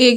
1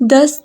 10